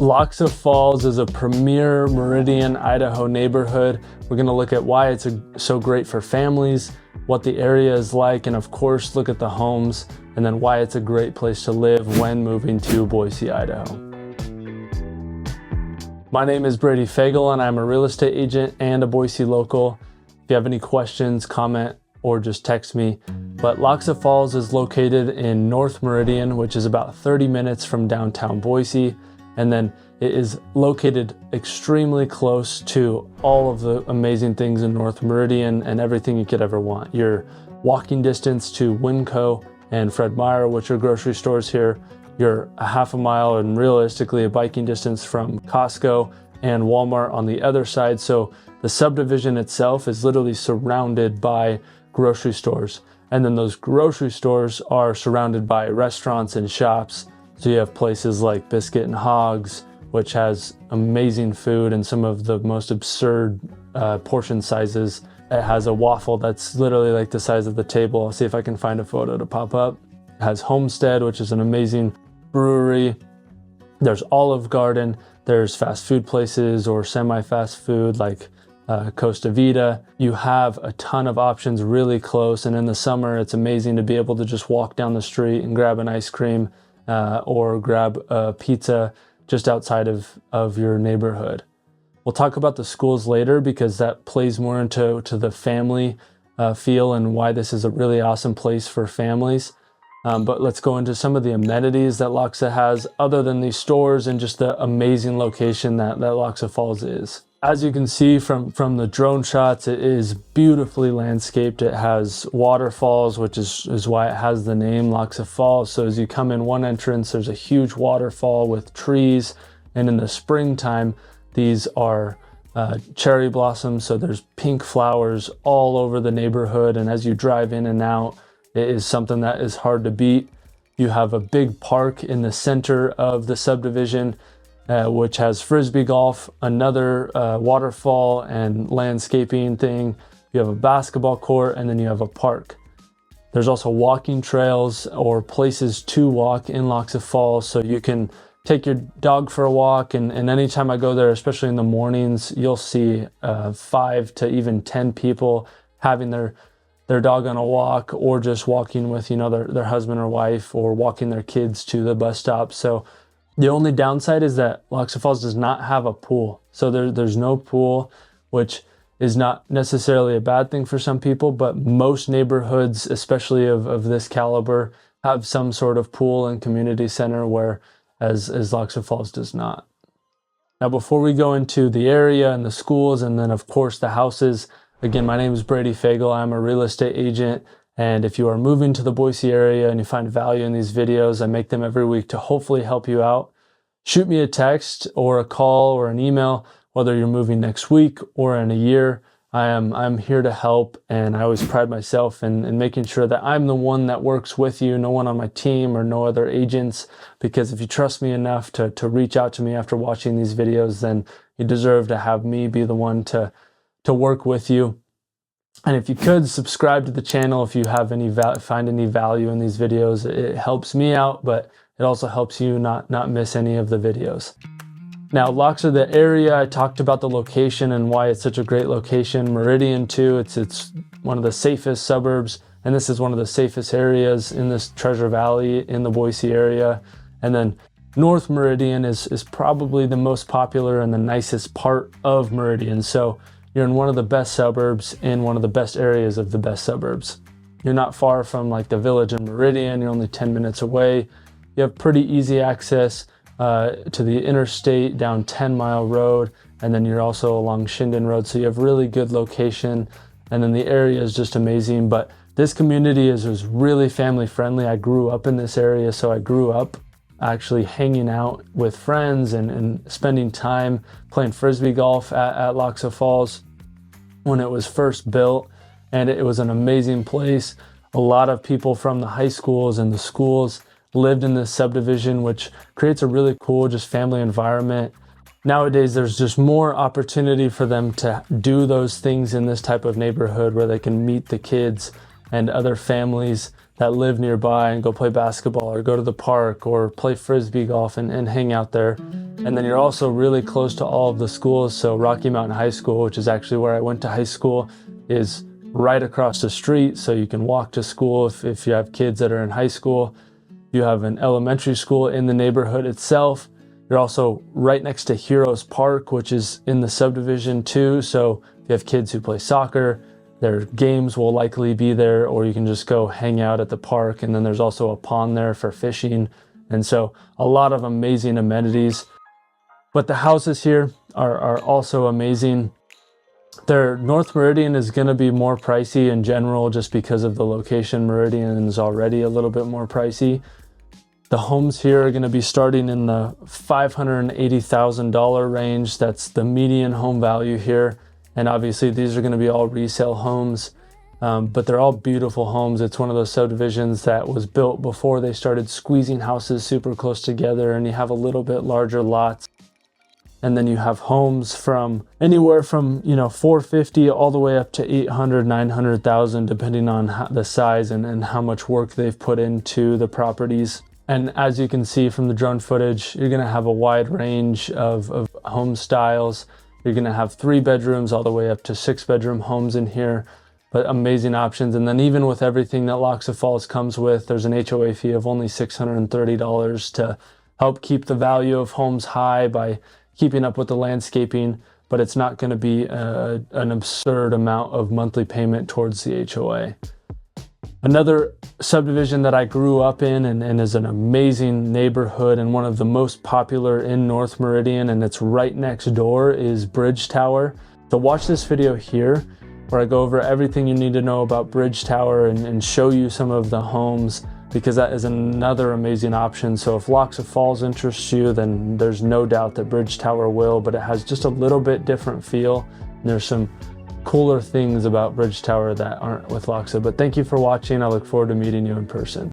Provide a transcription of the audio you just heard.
Lochsa Falls is a premier Meridian, Idaho neighborhood. We're going to look at why it's so great for families, what the area is like, and of course look at the homes, and then why it's a great place to live when moving to Boise, Idaho. My name is Brady Fagel and I'm a real estate agent and a Boise local. If you have any questions, comment, or just text me. But Lochsa Falls is located in North Meridian, which is about 30 minutes from downtown Boise. And then it is located extremely close to all of the amazing things in North Meridian and everything you could ever want. You're walking distance to Winco and Fred Meyer, which are grocery stores here. You're a half a mile and realistically a biking distance from Costco and Walmart on the other side. So the subdivision itself is literally surrounded by grocery stores. And then those grocery stores are surrounded by restaurants and shops. So you have places like Biscuit and Hogs, which has amazing food and some of the most absurd portion sizes. It has a waffle that's literally like the size of the table. I'll see if I can find a photo to pop up. It has Homestead, which is an amazing brewery. There's Olive Garden. There's fast food places or semi-fast food like Costa Vida. You have a ton of options really close. And in the summer, it's amazing to be able to just walk down the street and grab an ice cream or grab a pizza just outside of your neighborhood. We'll talk about the schools later because that plays more into the family feel and why this is a really awesome place for families. But let's go into some of the amenities that Lochsa has other than these stores and just the amazing location that Lochsa Falls is. As you can see from the drone shots, it is beautifully landscaped. It has waterfalls, which is why it has the name Lochsa Falls. So as you come in one entrance, there's a huge waterfall with trees. And in the springtime, these are cherry blossoms. So there's pink flowers all over the neighborhood. And as you drive in and out, it is something that is hard to beat. You have a big park in the center of the subdivision, which has frisbee golf, another waterfall and landscaping thing. You have a basketball court, and then you have a park. There's also walking trails or places to walk in Lochsa Falls, so you can take your dog for a walk. And anytime I go there, especially in the mornings, you'll see 5 to even 10 people having their dog on a walk or just walking with their husband or wife or walking their kids to the bus stop. So the only downside is that Lochsa Falls does not have a pool. So there's no pool, which is not necessarily a bad thing for some people, but most neighborhoods, especially of this caliber, have some sort of pool and community center, whereas Lochsa Falls does not. Now, before we go into the area and the schools and then of course the houses, again, my name is Brady Fagel. I'm a real estate agent. And if you are moving to the Boise area and you find value in these videos, I make them every week to hopefully help you out. Shoot me a text or a call or an email, whether you're moving next week or in a year. I'm here to help, and I always pride myself in making sure that I'm the one that works with you, no one on my team or no other agents, because if you trust me enough to reach out to me after watching these videos, then you deserve to have me be the one to work with you. And if you could subscribe to the channel if you have find any value in these videos, it helps me out, but it also helps you not miss any of the videos. Now, Lochsa, the area, I talked about the location and why it's such a great location. Meridian too, it's one of the safest suburbs, and this is one of the safest areas in this Treasure Valley in the Boise area. And then North Meridian is probably the most popular and the nicest part of Meridian. So you're in one of the best suburbs in one of the best areas of the best suburbs. You're not far from like the village in Meridian. You're only 10 minutes away. You have pretty easy access to the interstate down 10 Mile Road. And then you're also along Shinden Road. So you have really good location. And then the area is just amazing. But this community is really family friendly. I grew up in this area. So I grew up actually hanging out with friends and spending time playing frisbee golf at Lochsa Falls when it was first built, and it was an amazing place. A lot of people from the high schools and the schools lived in this subdivision, which creates a really cool just family environment. Nowadays, there's just more opportunity for them to do those things in this type of neighborhood where they can meet the kids and other families that live nearby and go play basketball or go to the park or play frisbee golf and hang out there. And then you're also really close to all of the schools. So Rocky Mountain High School, which is actually where I went to high school, is right across the street. So you can walk to school if you have kids that are in high school. You have an elementary school in the neighborhood itself. You're also right next to Heroes Park, which is in the subdivision too. So if you have kids who play soccer, their games will likely be there, or you can just go hang out at the park. And then there's also a pond there for fishing. And so a lot of amazing amenities. But the houses here are also amazing. Their North Meridian is going to be more pricey in general just because of the location. Meridian is already a little bit more pricey. The homes here are going to be starting in the $580,000 range. That's the median home value here. And obviously these are going to be all resale homes, but they're all beautiful homes. It's one of those subdivisions that was built before they started squeezing houses super close together, and you have a little bit larger lots. And then you have homes from anywhere from, $450,000 all the way up to $800,000, $900,000, depending on the size and how much work they've put into the properties. And as you can see from the drone footage, you're gonna have a wide range of home styles. You're gonna have 3 bedrooms all the way up to 6-bedroom homes in here, but amazing options. And then even with everything that Lochsa Falls comes with, there's an HOA fee of only $630 to help keep the value of homes high by keeping up with the landscaping, but it's not gonna be an absurd amount of monthly payment towards the HOA. Another subdivision that I grew up in and is an amazing neighborhood and one of the most popular in North Meridian, and it's right next door, is Bridge Tower. So watch this video here where I go over everything you need to know about Bridge Tower and show you some of the homes, because that is another amazing option. So if Lochsa Falls interests you, then there's no doubt that Bridge Tower will, but it has just a little bit different feel. And there's some cooler things about Bridge Tower that aren't with Lochsa. But thank you for watching. I look forward to meeting you in person.